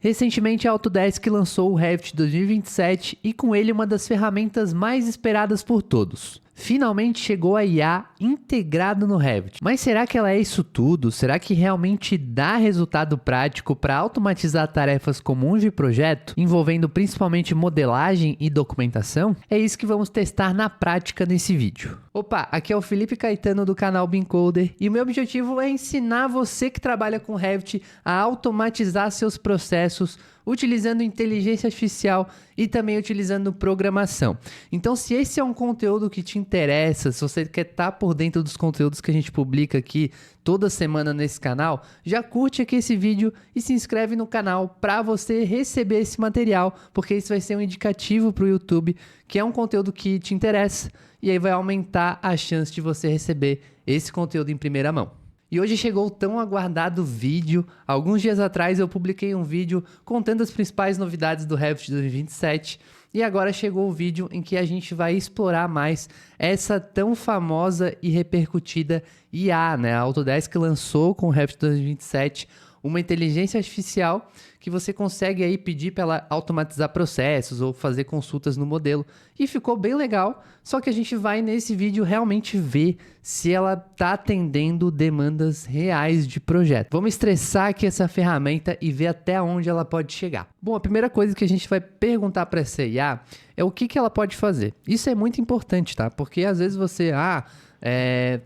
Recentemente, a Autodesk lançou o Revit 2027 e com ele uma das ferramentas mais esperadas por todos. Finalmente chegou a IA integrada no Revit. Mas será que ela é isso tudo? Será que realmente dá resultado prático para automatizar tarefas comuns de projeto, envolvendo principalmente modelagem e documentação? É isso que vamos testar na prática nesse vídeo. Opa, aqui é o Felipe Caetano do canal BIMcoder e o meu objetivo é ensinar você que trabalha com Revit a automatizar seus processos utilizando inteligência artificial e também utilizando programação. Então, se esse é um conteúdo que te interessa, se você quer estar por dentro dos conteúdos que a gente publica aqui toda semana nesse canal, já curte aqui esse vídeo e se inscreve no canal para você receber esse material, porque isso vai ser um indicativo para o YouTube que é um conteúdo que te interessa e aí vai aumentar a chance de você receber esse conteúdo em primeira mão. E hoje chegou o tão aguardado vídeo. Alguns dias atrás eu publiquei um vídeo contando as principais novidades do Revit 2027 e agora chegou o vídeo em que a gente vai explorar mais essa tão famosa e repercutida IA, né? A Autodesk lançou com o Revit 2027 uma inteligência artificial que você consegue aí pedir para ela automatizar processos ou fazer consultas no modelo. E ficou bem legal, só que a gente vai nesse vídeo realmente ver se ela está atendendo demandas reais de projeto. Vamos estressar aqui essa ferramenta e ver até onde ela pode chegar. Bom, a primeira coisa que a gente vai perguntar para essa IA é o que ela pode fazer. Isso é muito importante, tá? Porque às vezes você...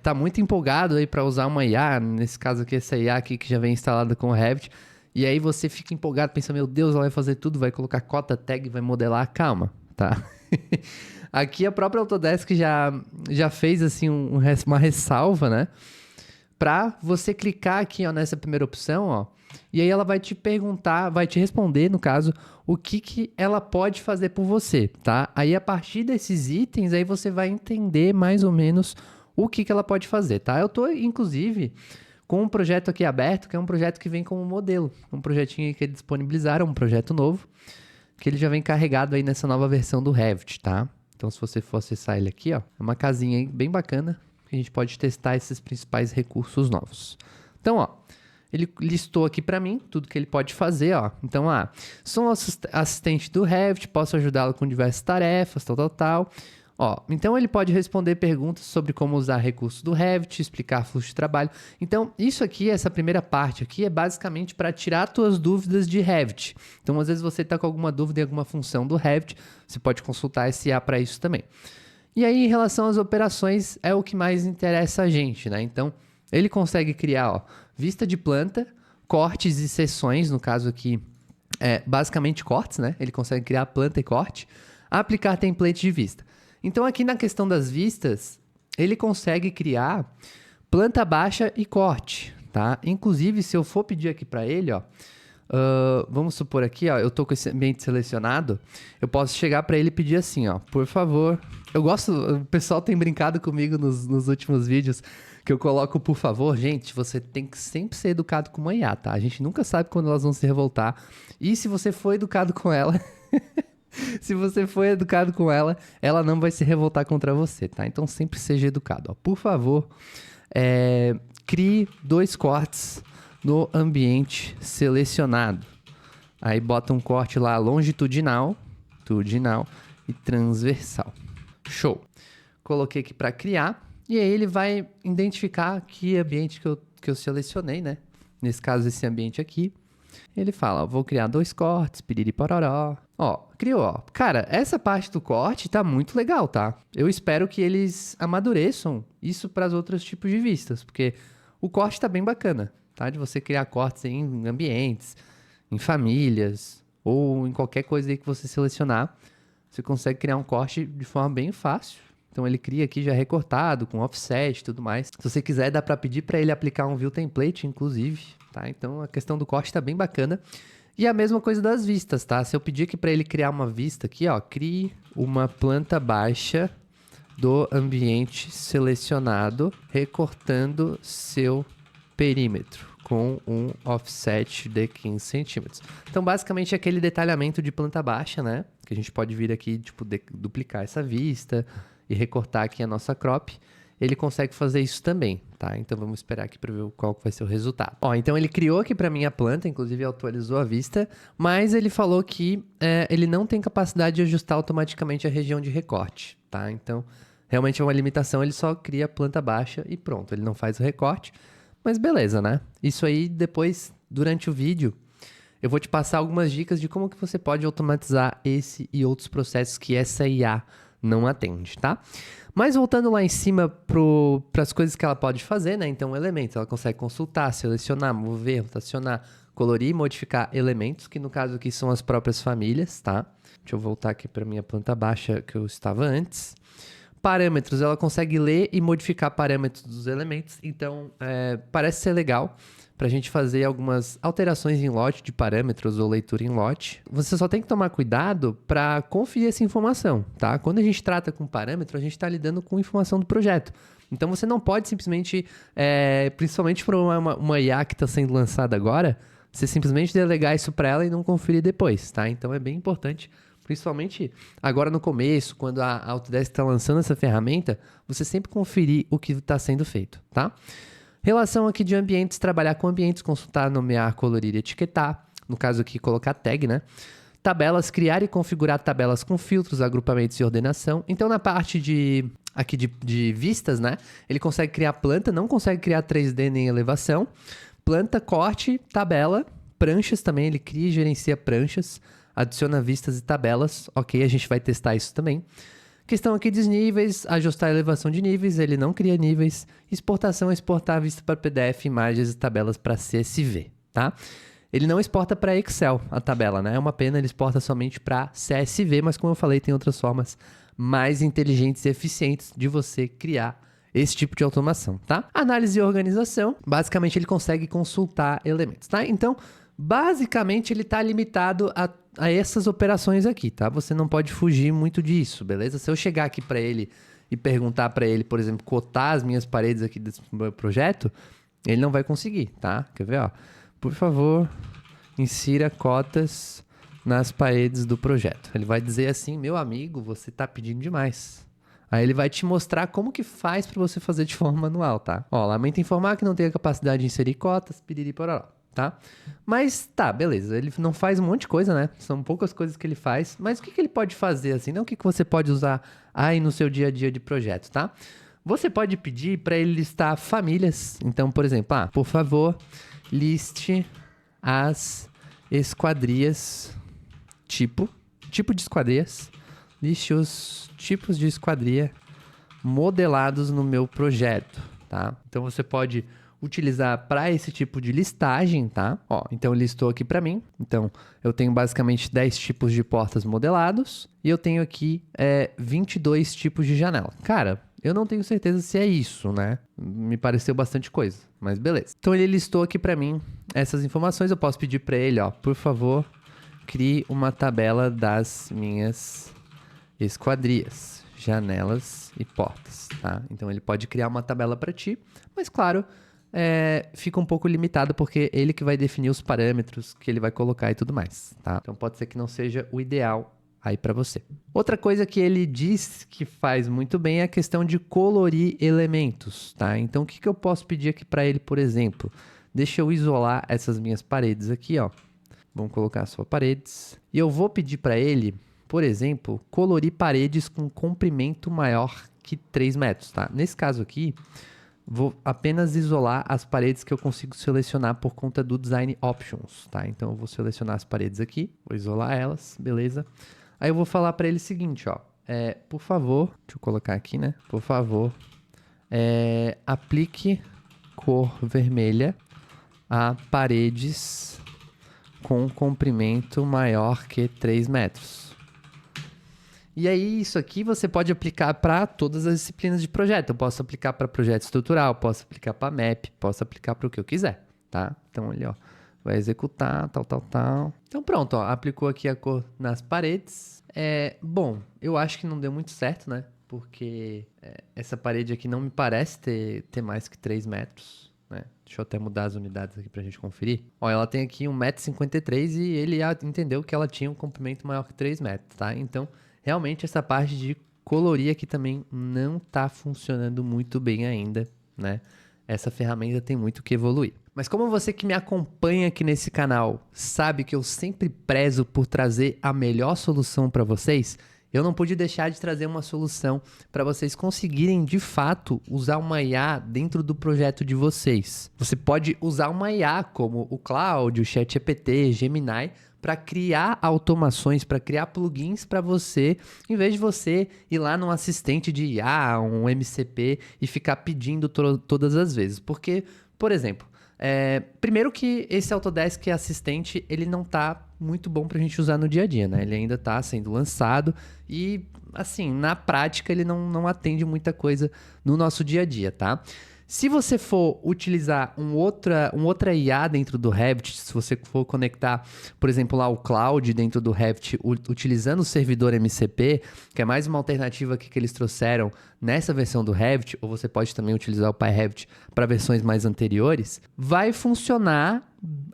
tá muito empolgado aí para usar uma IA, nesse caso aqui, essa IA aqui que já vem instalada com o Revit, e aí você fica empolgado, pensa, meu Deus, ela vai fazer tudo, vai colocar cota, tag, vai modelar, calma, tá? Aqui a própria Autodesk já fez assim uma ressalva, né? Para você clicar aqui, ó, nessa primeira opção, ó, e aí ela vai te perguntar, vai te responder, no caso, o que ela pode fazer por você, tá? Aí a partir desses itens, aí você vai entender mais ou menos o que ela pode fazer, tá? Eu tô, inclusive, com um projeto aqui aberto, que é um projeto que vem como modelo. Um projetinho que eles disponibilizaram, um projeto novo, que ele já vem carregado aí nessa nova versão do Revit, tá? Então, se você for acessar ele aqui, ó, é uma casinha aí bem bacana, que a gente pode testar esses principais recursos novos. Então, ó, ele listou aqui para mim tudo que ele pode fazer, ó. Então, sou assistente do Revit, posso ajudá-lo com diversas tarefas, tal. Ó, então ele pode responder perguntas sobre como usar recursos do Revit, explicar fluxo de trabalho. Então, isso aqui, essa primeira parte aqui, é basicamente para tirar suas dúvidas de Revit. Então, às vezes você está com alguma dúvida em alguma função do Revit, você pode consultar esse IA para isso também. E aí, em relação às operações, é o que mais interessa a gente, né? Então, ele consegue criar, ó, vista de planta, cortes e seções, no caso aqui, basicamente cortes, né? Ele consegue criar planta e corte, aplicar template de vista. Então, aqui na questão das vistas, ele consegue criar planta baixa e corte, tá? Inclusive, se eu for pedir aqui para ele, ó, vamos supor aqui, ó, eu tô com esse ambiente selecionado, eu posso chegar para ele e pedir assim, ó, por favor. Eu gosto, o pessoal tem brincado comigo nos últimos vídeos, que eu coloco, por favor, gente, você tem que sempre ser educado com uma IA, tá? A gente nunca sabe quando elas vão se revoltar. E se você for educado com ela... Se você for educado com ela, ela não vai se revoltar contra você, tá? Então, sempre seja educado. Ó. Por favor, crie 2 cortes no ambiente selecionado. Aí, bota um corte lá longitudinal e transversal. Show! Coloquei aqui para criar. E aí, ele vai identificar que ambiente que eu selecionei, né? Nesse caso, esse ambiente aqui. Ele fala, ó, vou criar 2 cortes, piriri pororó. Ó, criou, ó. Cara, essa parte do corte tá muito legal, tá? Eu espero que eles amadureçam isso para os outros tipos de vistas, porque o corte tá bem bacana, tá? De você criar cortes em ambientes, em famílias, ou em qualquer coisa aí que você selecionar. Você consegue criar um corte de forma bem fácil. Então, ele cria aqui já recortado, com offset e tudo mais. Se você quiser, dá para pedir para ele aplicar um view template, inclusive, tá? Então, a questão do corte tá bem bacana. E a mesma coisa das vistas, tá? Se eu pedir aqui para ele criar uma vista aqui, ó, crie uma planta baixa do ambiente selecionado, recortando seu perímetro com um offset de 15 centímetros. Então, basicamente, é aquele detalhamento de planta baixa, né? Que a gente pode vir aqui, tipo, duplicar essa vista e recortar aqui a nossa crop. ele consegue fazer isso também, tá? Então vamos esperar aqui para ver qual vai ser o resultado. Ó, então ele criou aqui para mim a planta, inclusive atualizou a vista, mas ele falou que ele não tem capacidade de ajustar automaticamente a região de recorte, tá? Então realmente é uma limitação, ele só cria a planta baixa e pronto, ele não faz o recorte, mas beleza, né? Isso aí depois, durante o vídeo, eu vou te passar algumas dicas de como que você pode automatizar esse e outros processos que essa IA não atende, tá? Mas voltando lá em cima para as coisas que ela pode fazer, né? Então, elementos, ela consegue consultar, selecionar, mover, rotacionar, colorir e modificar elementos, que no caso aqui são as próprias famílias, tá? Deixa eu voltar aqui para minha planta baixa que eu estava antes. Parâmetros, ela consegue ler e modificar parâmetros dos elementos, então parece ser legal para a gente fazer algumas alterações em lote de parâmetros ou leitura em lote. Você só tem que tomar cuidado para conferir essa informação, tá? Quando a gente trata com parâmetro, a gente está lidando com informação do projeto. Então você não pode simplesmente, principalmente para uma IA que está sendo lançada agora, você simplesmente delegar isso para ela e não conferir depois, tá? Então é bem importante, principalmente agora no começo, quando a Autodesk está lançando essa ferramenta, você sempre conferir o que está sendo feito, tá? Relação aqui de ambientes, trabalhar com ambientes, consultar, nomear, colorir e etiquetar. No caso aqui, colocar tag, né? Tabelas, criar e configurar tabelas com filtros, agrupamentos e ordenação. Então, na parte de vistas, né? Ele consegue criar planta, não consegue criar 3D nem elevação. Planta, corte, tabela, pranchas também, ele cria e gerencia pranchas, adiciona vistas e tabelas. Ok, a gente vai testar isso também. Questão aqui dos níveis, ajustar a elevação de níveis, ele não cria níveis. Exportação, exportar a vista para PDF, imagens e tabelas para CSV, tá? Ele não exporta para Excel a tabela, né? É uma pena, ele exporta somente para CSV, mas como eu falei, tem outras formas mais inteligentes e eficientes de você criar esse tipo de automação, tá? Análise e organização, basicamente ele consegue consultar elementos, tá? Então, basicamente ele está limitado a essas operações aqui, tá? Você não pode fugir muito disso, beleza? Se eu chegar aqui para ele e perguntar para ele, por exemplo, cotar as minhas paredes aqui desse meu projeto, ele não vai conseguir, tá? Quer ver, ó? Por favor, insira cotas nas paredes do projeto. Ele vai dizer assim, meu amigo, você tá pedindo demais. Aí ele vai te mostrar como que faz para você fazer de forma manual, tá? Ó, lamento informar que não tem a capacidade de inserir cotas, piriri pororó. Tá? Mas tá, beleza, ele não faz um monte de coisa, né? São poucas coisas que ele faz, mas o que ele pode fazer assim? Não o que você pode usar aí no seu dia a dia de projeto, tá? Você pode pedir para ele listar famílias. Então, por exemplo, por favor, liste as esquadrias, tipo de esquadrias, liste os tipos de esquadria modelados no meu projeto, tá? Então você pode utilizar para esse tipo de listagem, tá? Ó, então ele listou aqui para mim. Então, eu tenho basicamente 10 tipos de portas modelados e eu tenho aqui 22 tipos de janela. Cara, eu não tenho certeza se é isso, né? Me pareceu bastante coisa, mas beleza. Então, ele listou aqui para mim essas informações. Eu posso pedir para ele, ó, por favor, crie uma tabela das minhas esquadrias, janelas e portas, tá? Então, ele pode criar uma tabela para ti, mas claro, fica um pouco limitado porque ele que vai definir os parâmetros que ele vai colocar e tudo mais, tá? Então pode ser que não seja o ideal aí para você. Outra coisa que ele diz que faz muito bem é a questão de colorir elementos, tá? Então o que eu posso pedir aqui para ele, por exemplo? Deixa eu isolar essas minhas paredes aqui, ó. Vamos colocar só paredes. E eu vou pedir para ele, por exemplo, colorir paredes com comprimento maior que 3 metros, tá? Nesse caso aqui, vou apenas isolar as paredes que eu consigo selecionar por conta do Design Options, tá? Então, eu vou selecionar as paredes aqui, vou isolar elas, beleza? Aí eu vou falar para ele o seguinte, ó. Por favor, deixa eu colocar aqui, né? Por favor, aplique cor vermelha a paredes com comprimento maior que 3 metros. E aí, isso aqui você pode aplicar para todas as disciplinas de projeto. Eu posso aplicar para projeto estrutural, posso aplicar para map, posso aplicar para o que eu quiser, tá? Então, ele, ó, vai executar, tal. Então, pronto, ó, aplicou aqui a cor nas paredes. Bom, eu acho que não deu muito certo, né? Porque essa parede aqui não me parece ter mais que 3 metros, né? Deixa eu até mudar as unidades aqui pra gente conferir. Ó, ela tem aqui 1,53 m e ele entendeu que ela tinha um comprimento maior que 3 metros, tá? Então, realmente essa parte de colorir aqui também não está funcionando muito bem ainda, né? Essa ferramenta tem muito que evoluir. Mas como você que me acompanha aqui nesse canal sabe que eu sempre prezo por trazer a melhor solução para vocês, eu não pude deixar de trazer uma solução para vocês conseguirem, de fato, usar uma IA dentro do projeto de vocês. Você pode usar uma IA como o Claude, o ChatGPT, Gemini, para criar automações, para criar plugins para você, em vez de você ir lá num assistente de IA, um MCP e ficar pedindo todas as vezes. Porque, por exemplo, primeiro que esse Autodesk Assistente, ele não tá muito bom pra gente usar no dia a dia, né? Ele ainda tá sendo lançado e, assim, na prática ele não atende muita coisa no nosso dia a dia, tá? Se você for utilizar um outra IA dentro do Revit, se você for conectar, por exemplo, lá o Cloud dentro do Revit, utilizando o servidor MCP, que é mais uma alternativa que eles trouxeram nessa versão do Revit, ou você pode também utilizar o PyRevit para versões mais anteriores, vai funcionar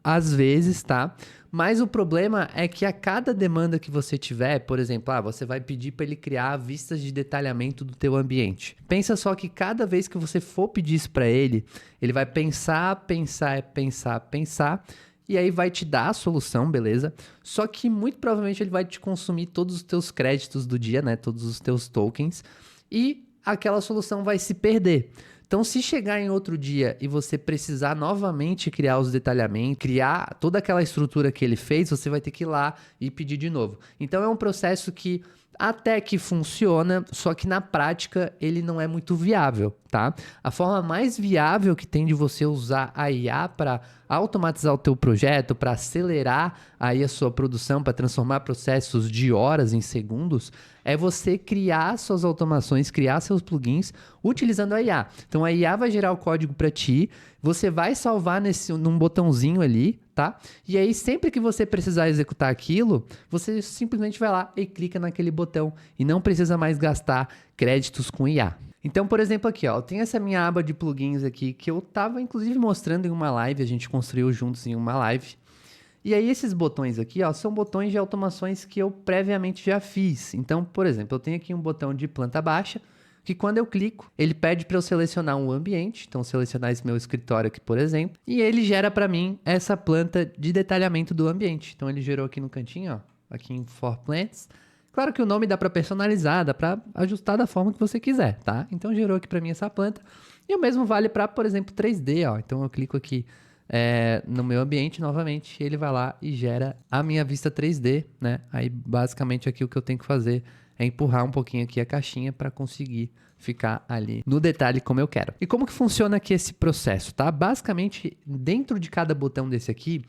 às vezes, tá? Mas o problema é que a cada demanda que você tiver, por exemplo, você vai pedir para ele criar vistas de detalhamento do teu ambiente. Pensa só que cada vez que você for pedir isso para ele, ele vai pensar, e aí vai te dar a solução, beleza? Só que muito provavelmente ele vai te consumir todos os teus créditos do dia, né? Todos os teus tokens, e aquela solução vai se perder. Então, se chegar em outro dia e você precisar novamente criar os detalhamentos, criar toda aquela estrutura que ele fez, você vai ter que ir lá e pedir de novo. Então, é um processo que até que funciona, só que na prática ele não é muito viável, tá? A forma mais viável que tem de você usar a IA para automatizar o teu projeto, para acelerar aí a sua produção, para transformar processos de horas em segundos, é você criar suas automações, criar seus plugins utilizando a IA. Então a IA vai gerar o código para ti, você vai salvar num botãozinho ali, tá? E aí sempre que você precisar executar aquilo, você simplesmente vai lá e clica naquele botão e não precisa mais gastar créditos com IA. Então, por exemplo, aqui, ó, eu tenho essa minha aba de plugins aqui que eu tava inclusive mostrando em uma live, a gente construiu juntos em uma live. E aí esses botões aqui, ó, são botões de automações que eu previamente já fiz. Então, por exemplo, eu tenho aqui um botão de planta baixa, que quando eu clico, ele pede para eu selecionar um ambiente, então selecionar esse meu escritório aqui, por exemplo, e ele gera para mim essa planta de detalhamento do ambiente. Então ele gerou aqui no cantinho, ó, aqui em For Plants. Claro que o nome dá para personalizar, dá para ajustar da forma que você quiser, tá? Então gerou aqui para mim essa planta. E o mesmo vale para, por exemplo, 3D, ó. Então eu clico aqui no meu ambiente novamente, ele vai lá e gera a minha vista 3D, né? Aí basicamente aqui o que eu tenho que fazer é empurrar um pouquinho aqui a caixinha para conseguir ficar ali no detalhe como eu quero. E como que funciona aqui esse processo, tá? Basicamente, dentro de cada botão desse aqui,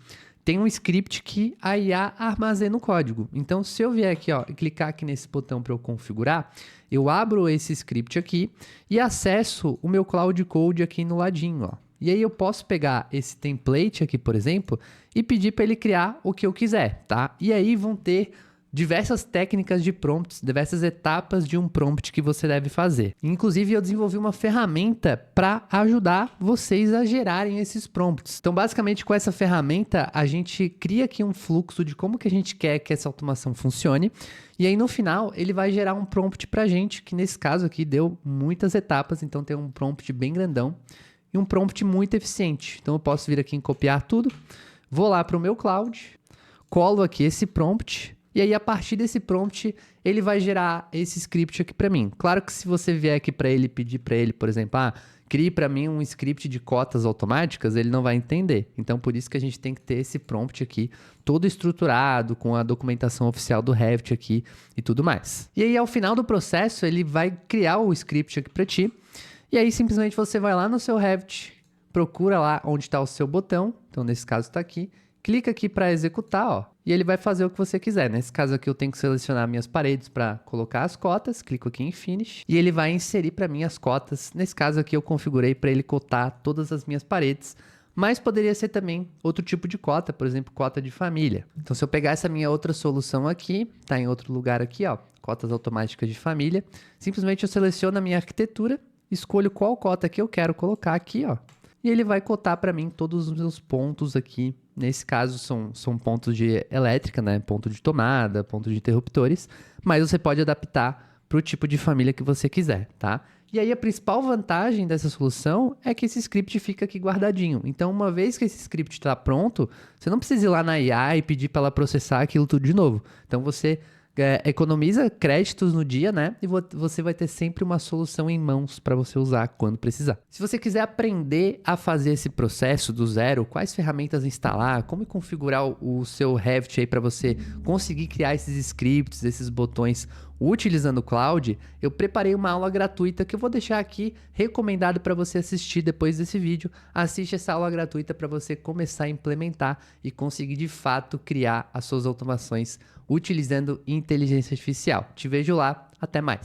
tem um script que a IA armazena o código. Então, se eu vier aqui, ó, e clicar aqui nesse botão para eu configurar, eu abro esse script aqui e acesso o meu Cloud Code aqui no ladinho, ó. E aí eu posso pegar esse template aqui, por exemplo, e pedir para ele criar o que eu quiser, tá? E aí vão ter diversas técnicas de prompts, diversas etapas de um prompt que você deve fazer. Inclusive, eu desenvolvi uma ferramenta para ajudar vocês a gerarem esses prompts. Então, basicamente, com essa ferramenta, a gente cria aqui um fluxo de como que a gente quer que essa automação funcione. E aí, no final, ele vai gerar um prompt para a gente, que nesse caso aqui deu muitas etapas. Então, tem um prompt bem grandão e um prompt muito eficiente. Então, eu posso vir aqui em copiar tudo, vou lá para o meu cloud, colo aqui esse prompt. E aí, a partir desse prompt, ele vai gerar esse script aqui para mim. Claro que se você vier aqui para ele, pedir para ele, por exemplo, crie para mim um script de cotas automáticas, ele não vai entender. Então, por isso que a gente tem que ter esse prompt aqui, todo estruturado, com a documentação oficial do Revit aqui e tudo mais. E aí, ao final do processo, ele vai criar o script aqui para ti. E aí, simplesmente, você vai lá no seu Revit, procura lá onde está o seu botão. Então, nesse caso, está aqui. Clica aqui para executar, ó, e ele vai fazer o que você quiser. Nesse caso aqui eu tenho que selecionar minhas paredes para colocar as cotas, clico aqui em Finish, e ele vai inserir para mim as cotas. Nesse caso aqui eu configurei para ele cotar todas as minhas paredes, mas poderia ser também outro tipo de cota, por exemplo, cota de família. Então se eu pegar essa minha outra solução aqui, tá em outro lugar aqui, ó, cotas automáticas de família, simplesmente eu seleciono a minha arquitetura, escolho qual cota que eu quero colocar aqui, ó, e ele vai cotar para mim todos os meus pontos aqui. Nesse caso, são pontos de elétrica, né? Ponto de tomada, ponto de interruptores. Mas você pode adaptar para o tipo de família que você quiser, tá? E aí a principal vantagem dessa solução é que esse script fica aqui guardadinho. Então, uma vez que esse script está pronto, você não precisa ir lá na IA e pedir para ela processar aquilo tudo de novo. Então, você economiza créditos no dia, né? E você vai ter sempre uma solução em mãos para você usar quando precisar. Se você quiser aprender a fazer esse processo do zero, quais ferramentas instalar, como configurar o seu Revit aí para você conseguir criar esses scripts, esses botões utilizando o cloud, eu preparei uma aula gratuita que eu vou deixar aqui recomendado para você assistir depois desse vídeo. Assiste essa aula gratuita para você começar a implementar e conseguir de fato criar as suas automações utilizando inteligência artificial. Te vejo lá, até mais.